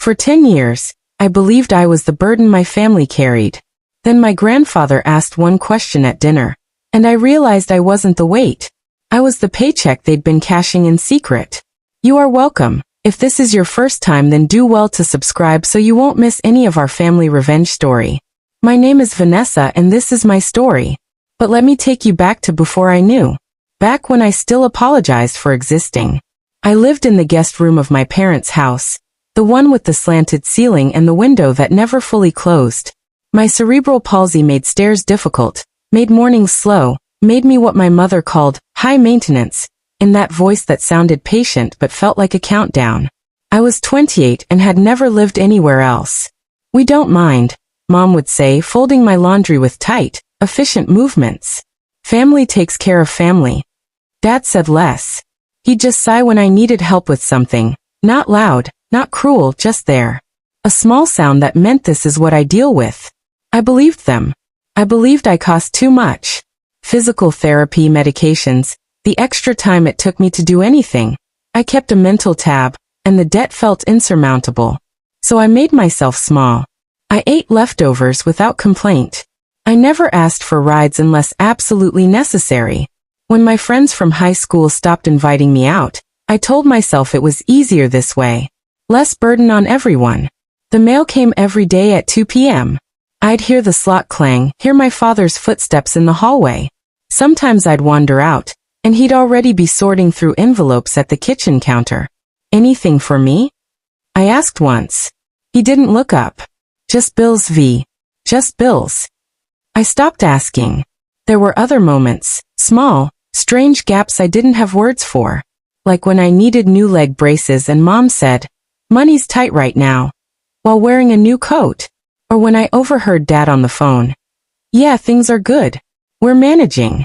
For 10 years, I believed I was the burden my family carried. Then my grandfather asked one question at dinner, and I realized I wasn't the weight. I was the paycheck they'd been cashing in secret. You are welcome. If this is your first time, then do well to subscribe so you won't miss any of our family revenge story. My name is Venessa and this is my story. But let me take you back to before I knew. Back when I still apologized for existing. I lived in the guest room of my parents' house, the one with the slanted ceiling and the window that never fully closed. My cerebral palsy made stairs difficult, made mornings slow, made me what my mother called high maintenance, in that voice that sounded patient but felt like a countdown. I was 28 and had never lived anywhere else. We don't mind, Mom would say, folding my laundry with tight, efficient movements. Family takes care of family. Dad said less. He'd just sigh when I needed help with something. Not loud, not cruel, just there. A small sound that meant this is what I deal with. I believed them. I believed I cost too much. Physical therapy, medications, the extra time it took me to do anything. I kept a mental tab, and the debt felt insurmountable. So I made myself small. I ate leftovers without complaint. I never asked for rides unless absolutely necessary. When my friends from high school stopped inviting me out, I told myself it was easier this way. Less burden on everyone. The mail came every day at 2 p.m. I'd hear the slot clang, hear my father's footsteps in the hallway. Sometimes I'd wander out, and he'd already be sorting through envelopes at the kitchen counter. Anything for me? I asked once. He didn't look up. Just bills, V. Just bills. I stopped asking. There were other moments, small, strange gaps I didn't have words for. Like when I needed new leg braces and Mom said, "Money's tight right now," while wearing a new coat. Or when I overheard Dad on the phone. "Yeah, things are good. We're managing."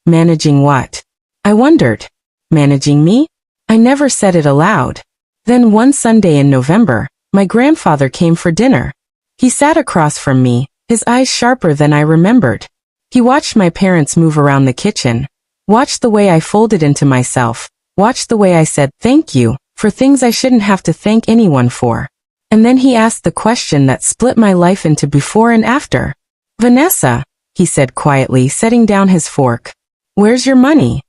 Managing what? I wondered. Managing me? I never said it aloud. Then one Sunday in November, my grandfather came for dinner. He sat across from me, his eyes sharper than I remembered. He watched my parents move around the kitchen, watched the way I folded into myself, watched the way I said thank you for things I shouldn't have to thank anyone for. And then he asked the question that split my life into before and after. "Venessa," he said quietly, setting down his fork. "Where's your money?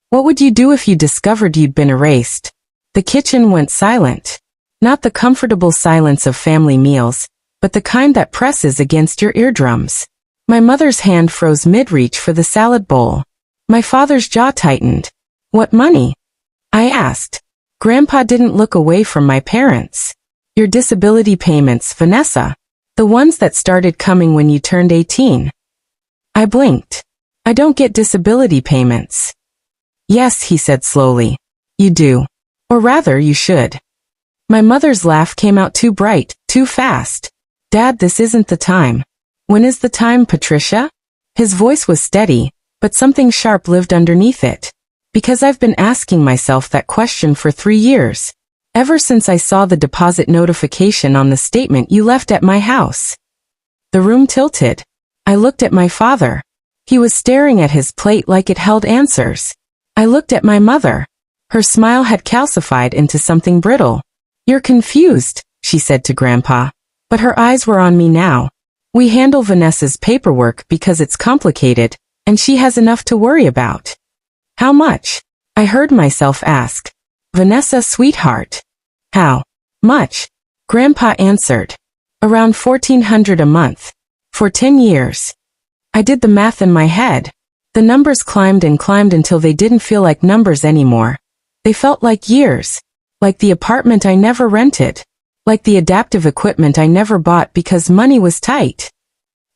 What would you do if you discovered you'd been erased?" The kitchen went silent. Not the comfortable silence of family meals, but the kind that presses against your eardrums. My mother's hand froze mid-reach for the salad bowl. My father's jaw tightened. "What money?" I asked. Grandpa didn't look away from my parents. "Your disability payments, Venessa. The ones that started coming when you turned 18. I blinked. "I don't get disability payments." "Yes," he said slowly. "You do. Or rather, you should." My mother's laugh came out too bright, too fast. "Dad, this isn't the time." "When is the time, Patricia?" His voice was steady, but something sharp lived underneath it. "Because I've been asking myself that question for 3 years. Ever since I saw the deposit notification on the statement you left at my house." The room tilted. I looked at my father. He was staring at his plate like it held answers. I looked at my mother. Her smile had calcified into something brittle. "You're confused," she said to Grandpa. But her eyes were on me now. "We handle Vanessa's paperwork because it's complicated, and she has enough to worry about." "How much?" I heard myself ask. "Vanessa, sweetheart." "How much?" Grandpa answered. "Around $1,400 a month. For 10 years. I did the math in my head. The numbers climbed and climbed until they didn't feel like numbers anymore. They felt like years. Like the apartment I never rented. Like the adaptive equipment I never bought because money was tight.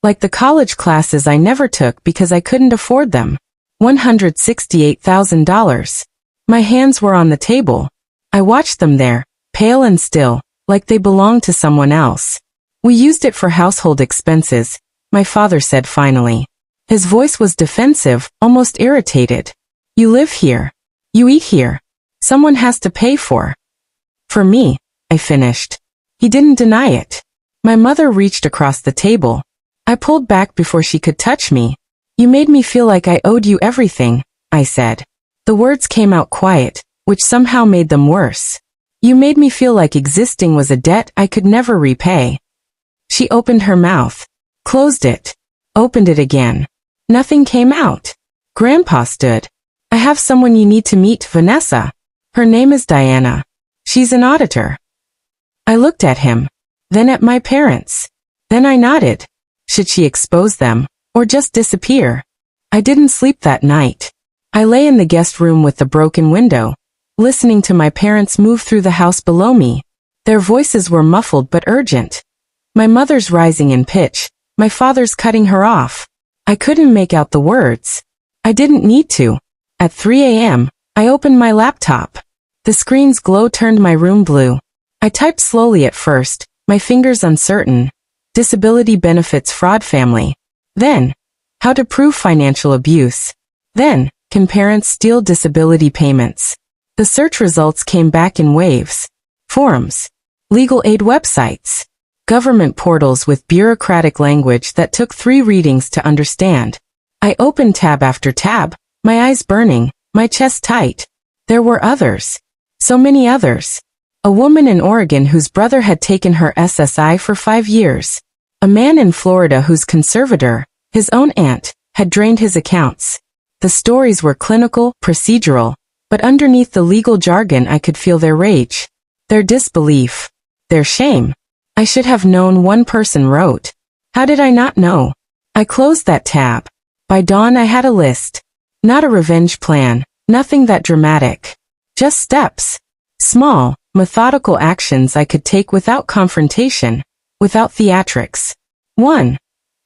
Like the college classes I never took because I couldn't afford them. $168,000. My hands were on the table. I watched them there, pale and still, like they belonged to someone else. "We used it for household expenses," my father said finally. His voice was defensive, almost irritated. "You live here. You eat here. Someone has to pay for." "For me," I finished. He didn't deny it. My mother reached across the table. I pulled back before she could touch me. "You made me feel like I owed you everything," I said. The words came out quiet, which somehow made them worse. You made me feel like existing was a debt I could never repay. She opened her mouth, closed it, opened it again. Nothing came out. Grandpa stood. I have someone you need to meet, Venessa. Her name is Diana. She's an auditor. I looked at him, then at my parents. Then I nodded. Should she expose them, or just disappear? I didn't sleep that night. I lay in the guest room with the broken window, listening to my parents move through the house below me. Their voices were muffled but urgent. My mother's rising in pitch, my father's cutting her off. I couldn't make out the words. I didn't need to. At 3 a.m., I opened my laptop. The screen's glow turned my room blue. I typed slowly at first, my fingers uncertain. Disability benefits fraud family. Then, how to prove financial abuse. Then, can parents steal disability payments? The search results came back in waves. Forums, legal aid websites, government portals with bureaucratic language that took 3 readings to understand. I opened tab after tab, my eyes burning, my chest tight. There were others. So many others. A woman in Oregon whose brother had taken her SSI for 5 years. A man in Florida whose conservator, his own aunt, had drained his accounts. The stories were clinical, procedural, but underneath the legal jargon I could feel their rage, their disbelief, their shame. I should have known, one person wrote. How did I not know? I closed that tab. By dawn I had a list. Not a revenge plan, nothing that dramatic. Just steps. Small, methodical actions I could take without confrontation, without theatrics. 1.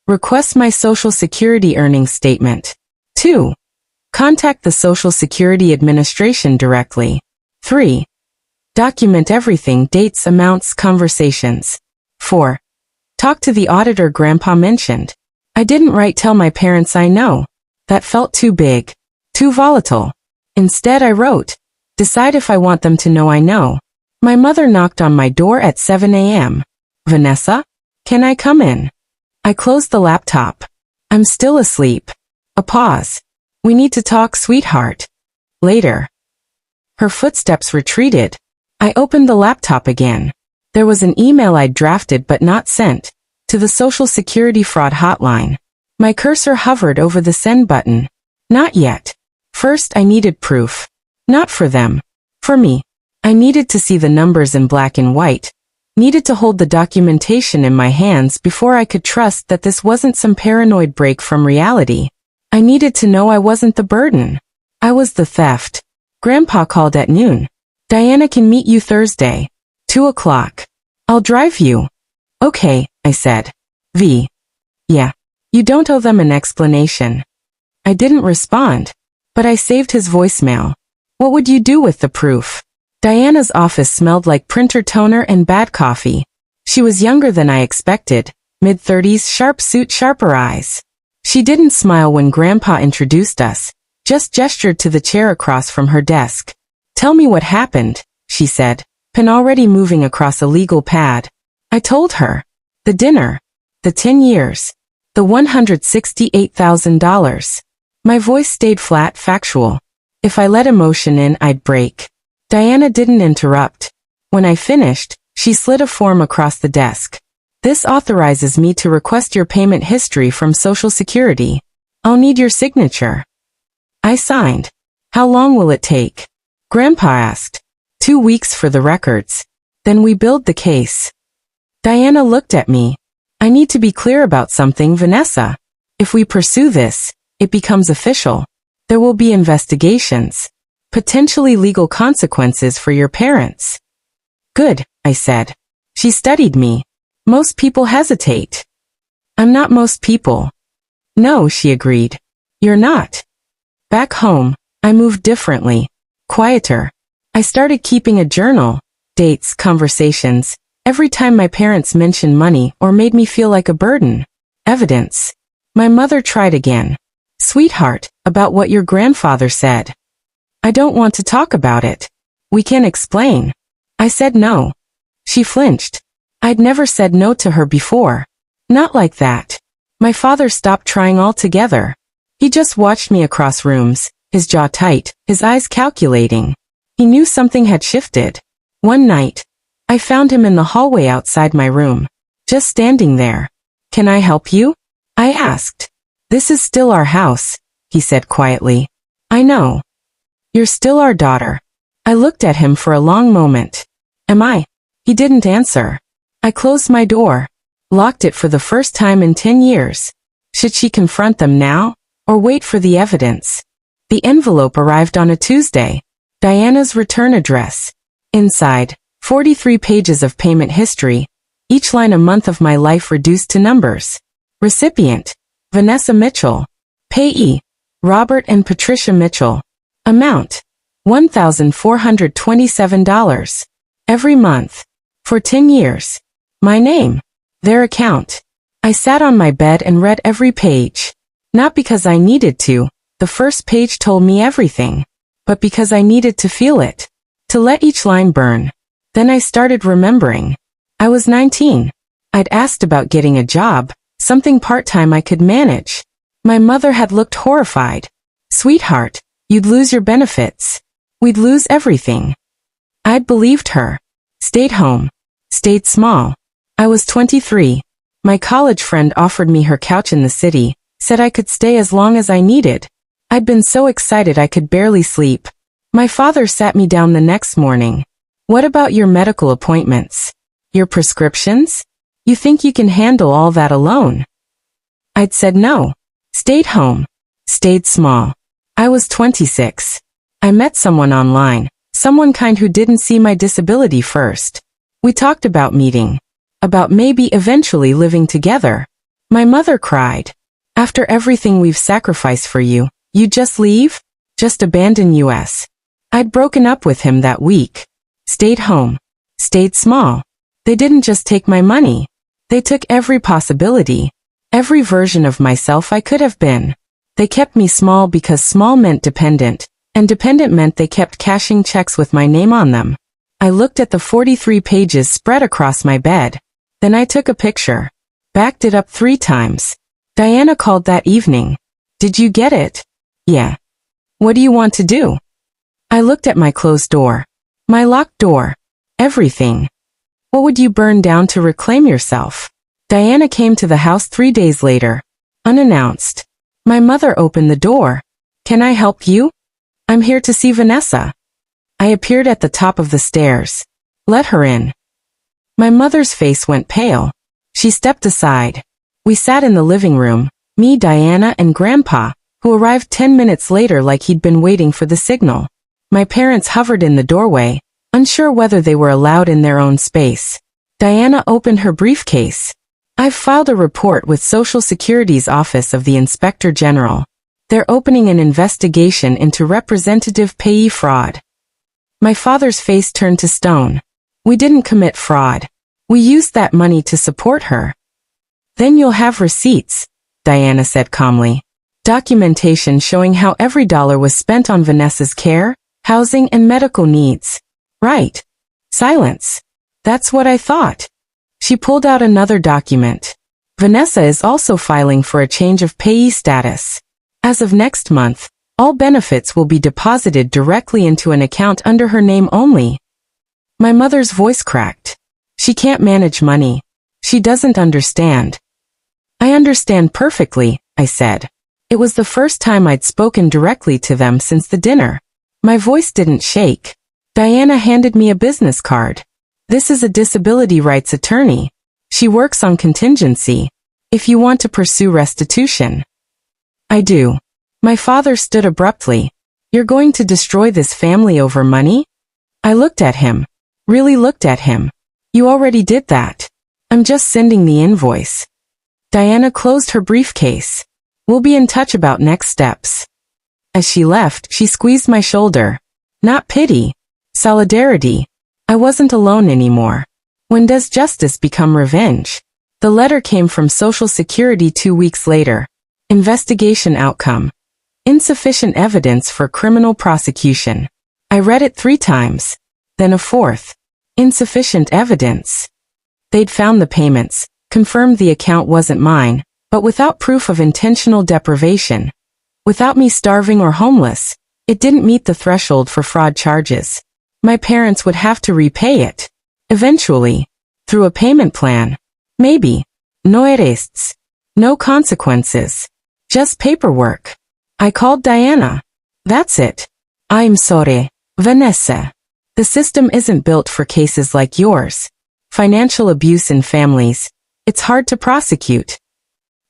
Request my Social Security earnings statement. 2. Contact the Social Security Administration directly. 3. Document everything, dates, amounts, conversations. 4. Talk to the auditor Grandpa mentioned. I didn't write tell my parents I know. That felt too big, too volatile. Instead I wrote, decide if I want them to know I know. My mother knocked on my door at 7 a.m. Venessa? Can I come in? I closed the laptop. I'm still asleep. A pause. We need to talk, sweetheart. Later. Her footsteps retreated. I opened the laptop again. There was an email I'd drafted but not sent, to the Social Security fraud hotline. My cursor hovered over the send button. Not yet. First I needed proof. Not for them. For me. I needed to see the numbers in black and white. Needed to hold the documentation in my hands before I could trust that this wasn't some paranoid break from reality. I needed to know I wasn't the burden. I was the theft. Grandpa called at noon. Diana can meet you Thursday. 2 o'clock. I'll drive you. Okay, I said. V. Yeah. You don't owe them an explanation. I didn't respond, but I saved his voicemail. What would you do with the proof? Diana's office smelled like printer toner and bad coffee. She was younger than I expected, mid-30s, sharp suit, sharper eyes. She didn't smile when Grandpa introduced us, just gestured to the chair across from her desk. Tell me what happened, she said, pen already moving across a legal pad. I told her. The dinner. The 10 years. The $168,000. My voice stayed flat, factual. If I let emotion in, I'd break. Diana didn't interrupt. When I finished, she slid a form across the desk. This authorizes me to request your payment history from Social Security. I'll need your signature. I signed. How long will it take? Grandpa asked. 2 weeks for the records. Then we build the case. Diana looked at me. I need to be clear about something, Venessa. If we pursue this, it becomes official. There will be investigations. Potentially legal consequences for your parents. Good, I said. She studied me. Most people hesitate. I'm not most people. No, she agreed. You're not. Back home, I moved differently. Quieter. I started keeping a journal, dates, conversations, every time my parents mentioned money or made me feel like a burden. Evidence. My mother tried again. Sweetheart, about what your grandfather said. I don't want to talk about it. We can explain. I said no. She flinched. I'd never said no to her before. Not like that. My father stopped trying altogether. He just watched me across rooms, his jaw tight, his eyes calculating. He knew something had shifted. One night, I found him in the hallway outside my room, just standing there. "Can I help you?" I asked. "This is still our house," he said quietly. "I know. You're still our daughter." I looked at him for a long moment. "Am I?" He didn't answer. I closed my door, locked it for the first time in 10 years. Should she confront them now, or wait for the evidence? The envelope arrived on a Tuesday. Diana's return address. Inside, 43 pages of payment history, each line a month of my life reduced to numbers. Recipient, Venessa Mitchell. Payee, Robert and Patricia Mitchell. Amount, $1,427. Every month. For 10 years. My name. Their account. I sat on my bed and read every page. Not because I needed to, the first page told me everything. But because I needed to feel it. To let each line burn. Then I started remembering. I was 19. I'd asked about getting a job, something part-time I could manage. My mother had looked horrified. "Sweetheart, you'd lose your benefits. We'd lose everything." I'd believed her. Stayed home. Stayed small. I was 23. My college friend offered me her couch in the city, said I could stay as long as I needed. I'd been so excited I could barely sleep. My father sat me down the next morning. "What about your medical appointments? Your prescriptions? You think you can handle all that alone?" I'd said no. Stayed home. Stayed small. I was 26. I met someone online, someone kind who didn't see my disability first. We talked about meeting. About maybe eventually living together. My mother cried. "After everything we've sacrificed for you, you just leave? Just abandon us?" I'd broken up with him that week. Stayed home. Stayed small. They didn't just take my money. They took every possibility. Every version of myself I could have been. They kept me small because small meant dependent, and dependent meant they kept cashing checks with my name on them. I looked at the 43 pages spread across my bed. Then I took a picture. Backed it up 3 times. Diana called that evening. "Did you get it?" "Yeah." "What do you want to do?" I looked at my closed door. My locked door. Everything. "What would you burn down to reclaim yourself?" Diana came to the house 3 days later. Unannounced. My mother opened the door. "Can I help you?" "I'm here to see Venessa." I appeared at the top of the stairs. "Let her in." My mother's face went pale. She stepped aside. We sat in the living room, me, Diana, and Grandpa, who arrived 10 minutes later like he'd been waiting for the signal. My parents hovered in the doorway, unsure whether they were allowed in their own space. Diana opened her briefcase. "I've filed a report with Social Security's Office of the Inspector General. They're opening an investigation into representative payee fraud." My father's face turned to stone. "We didn't commit fraud. We used that money to support her." "Then you'll have receipts," Diana said calmly. "Documentation showing how every dollar was spent on Venessa's care, housing, and medical needs." "Right." Silence. "That's what I thought." She pulled out another document. "Venessa is also filing for a change of payee status. As of next month, all benefits will be deposited directly into an account under her name only." My mother's voice cracked. "She can't manage money. She doesn't understand." "I understand perfectly," I said. It was the first time I'd spoken directly to them since the dinner. My voice didn't shake. Diana handed me a business card. "This is a disability rights attorney. She works on contingency. If you want to pursue restitution." "I do." My father stood abruptly. "You're going to destroy this family over money?" I looked at him. Really looked at him. "You already did that. I'm just sending the invoice." Diana closed her briefcase. "We'll be in touch about next steps." As she left, she squeezed my shoulder. Not pity. Solidarity. I wasn't alone anymore. When does justice become revenge? The letter came from Social Security 2 weeks later. Investigation outcome. Insufficient evidence for criminal prosecution. I read it 3 times. Then a 4th. Insufficient evidence. They'd found the payments, confirmed the account wasn't mine, but without proof of intentional deprivation. Without me starving or homeless, it didn't meet the threshold for fraud charges. My parents would have to repay it. Eventually. Through a payment plan. Maybe. No arrests. No consequences. Just paperwork. I called Diana. That's it. I'm sorry, Venessa. The system isn't built for cases like yours. Financial abuse in families. It's hard to prosecute.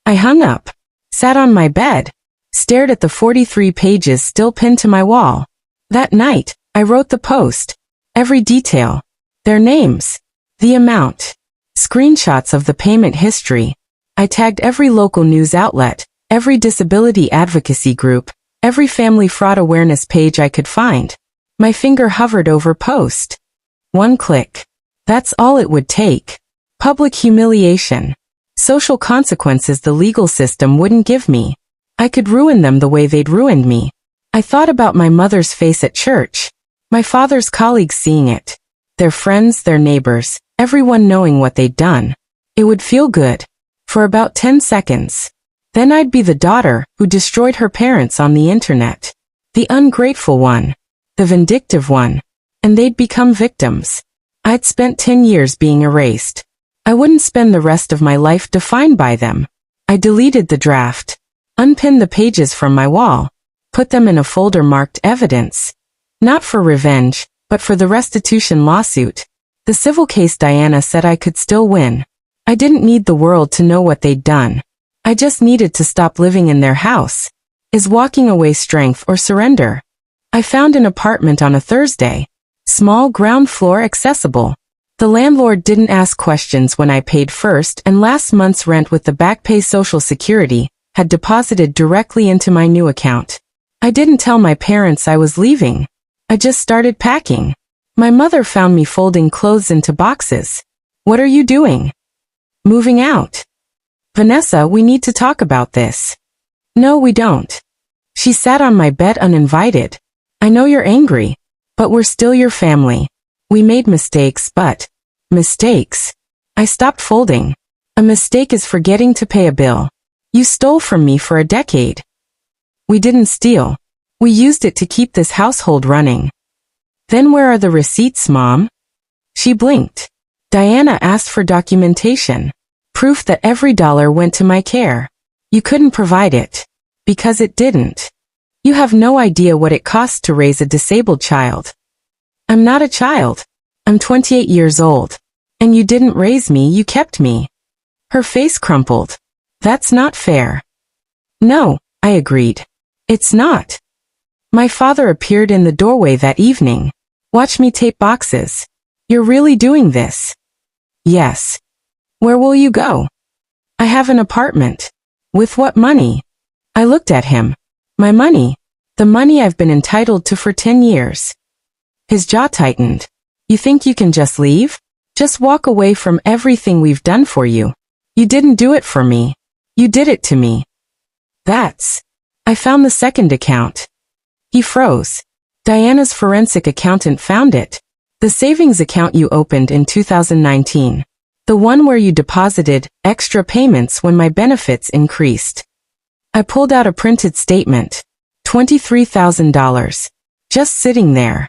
I hung up. Sat on my bed. Stared at the 43 pages still pinned to my wall. That night, I wrote the post. Every detail. Their names. The amount. Screenshots of the payment history. I tagged every local news outlet, every disability advocacy group, every family fraud awareness page I could find. My finger hovered over post. One click. That's all it would take. Public humiliation. Social consequences the legal system wouldn't give me. I could ruin them the way they'd ruined me. I thought about my mother's face at church. My father's colleagues seeing it. Their friends, their neighbors, everyone knowing what they'd done. It would feel good. For about 10 seconds. Then I'd be the daughter who destroyed her parents on the internet. The ungrateful one. The vindictive one. And they'd become victims. I'd spent 10 years being erased. I wouldn't spend the rest of my life defined by them. I deleted the draft. Unpinned the pages from my wall. Put them in a folder marked evidence. Not for revenge, but for the restitution lawsuit. The civil case Diana said I could still win. I didn't need the world to know what they'd done. I just needed to stop living in their house. Is walking away strength or surrender? I found an apartment on a Thursday. Small, ground floor accessible. The landlord didn't ask questions when I paid first and last month's rent with the back pay Social Security had deposited directly into my new account. I didn't tell my parents I was leaving. I just started packing. My mother found me folding clothes into boxes. What are you doing? Moving out. Venessa, we need to talk about this. No, we don't. She sat on my bed uninvited. I know you're angry, but we're still your family. We made mistakes, but... Mistakes? I stopped folding. A mistake is forgetting to pay a bill. You stole from me for a decade. We didn't steal. We used it to keep this household running. Then where are the receipts, Mom? She blinked. Diana asked for documentation. Proof that every dollar went to my care. You couldn't provide it. Because it didn't. You have no idea what it costs to raise a disabled child. I'm not a child. I'm 28 years old. And you didn't raise me, you kept me. Her face crumpled. That's not fair. No, I agreed. It's not. My father appeared in the doorway that evening. Watch me tape boxes. You're really doing this? Yes. Where will you go? I have an apartment. With what money? I looked at him. My money. The money I've been entitled to for 10 years. His jaw tightened. You think you can just leave? Just walk away from everything we've done for you. You didn't do it for me. You did it to me. That's... I found the second account. He froze. Diana's forensic accountant found it. The savings account you opened in 2019. The one where you deposited extra payments when my benefits increased. I pulled out a printed statement. $23,000. Just sitting there.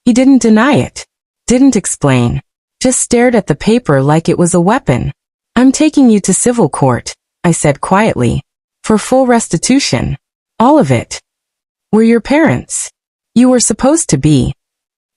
He didn't deny it. Didn't explain. Just stared at the paper like it was a weapon. I'm taking you to civil court, I said quietly. For full restitution. All of it. We're your parents. You were supposed to be.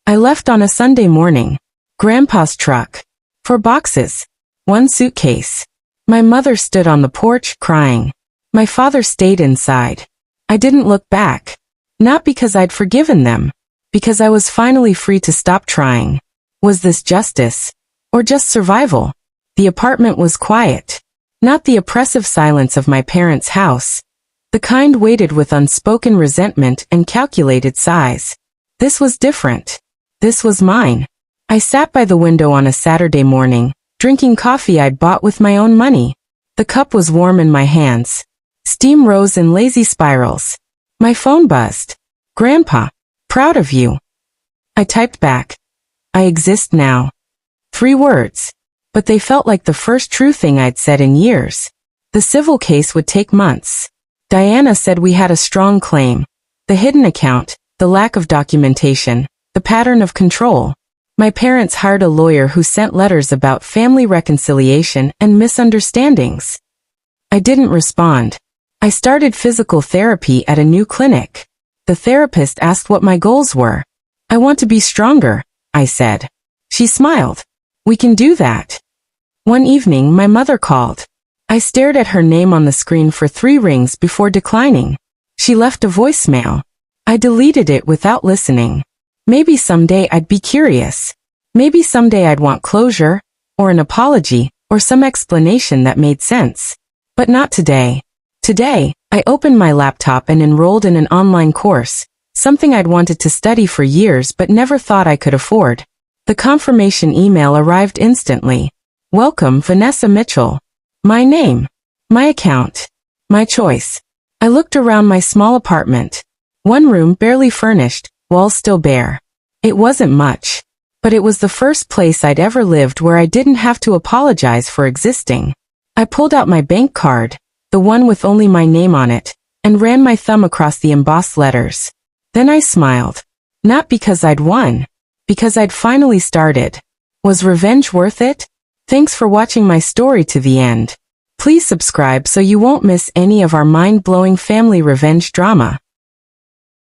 I left on a Sunday morning. Grandpa's truck. 4 boxes. 1 suitcase. My mother stood on the porch, crying. My father stayed inside. I didn't look back. Not because I'd forgiven them. Because I was finally free to stop trying. Was this justice? Or just survival? The apartment was quiet. Not the oppressive silence of my parents' house. The kind weighted with unspoken resentment and calculated sighs. This was different. This was mine. I sat by the window on a Saturday morning, drinking coffee I'd bought with my own money. The cup was warm in my hands. Steam rose in lazy spirals. My phone buzzed. Grandpa, proud of you. I typed back. I exist now. 3 words. But they felt like the first true thing I'd said in years. The civil case would take months. Diana said we had a strong claim. The hidden account, the lack of documentation, the the pattern of control. My parents hired a lawyer who sent letters about family reconciliation and misunderstandings. I didn't respond. I started physical therapy at a new clinic. The therapist asked what my goals were. I want to be stronger, I said. She smiled. We can do that. One evening, my mother called. I stared at her name on the screen for 3 rings before declining. She left a voicemail. I deleted it without listening. Maybe someday I'd be curious. Maybe someday I'd want closure, or an apology, or some explanation that made sense. But not today. Today, I opened my laptop and enrolled in an online course, something I'd wanted to study for years but never thought I could afford. The confirmation email arrived instantly. Welcome, Venessa Mitchell. My name. My account. My choice. I looked around my small apartment. One room barely furnished, walls still bare. It wasn't much. But it was the first place I'd ever lived where I didn't have to apologize for existing. I pulled out my bank card, the one with only my name on it, and ran my thumb across the embossed letters. Then I smiled. Not because I'd won. Because I'd finally started. Was revenge worth it? Thanks for watching my story to the end. Please subscribe so you won't miss any of our mind-blowing family revenge drama.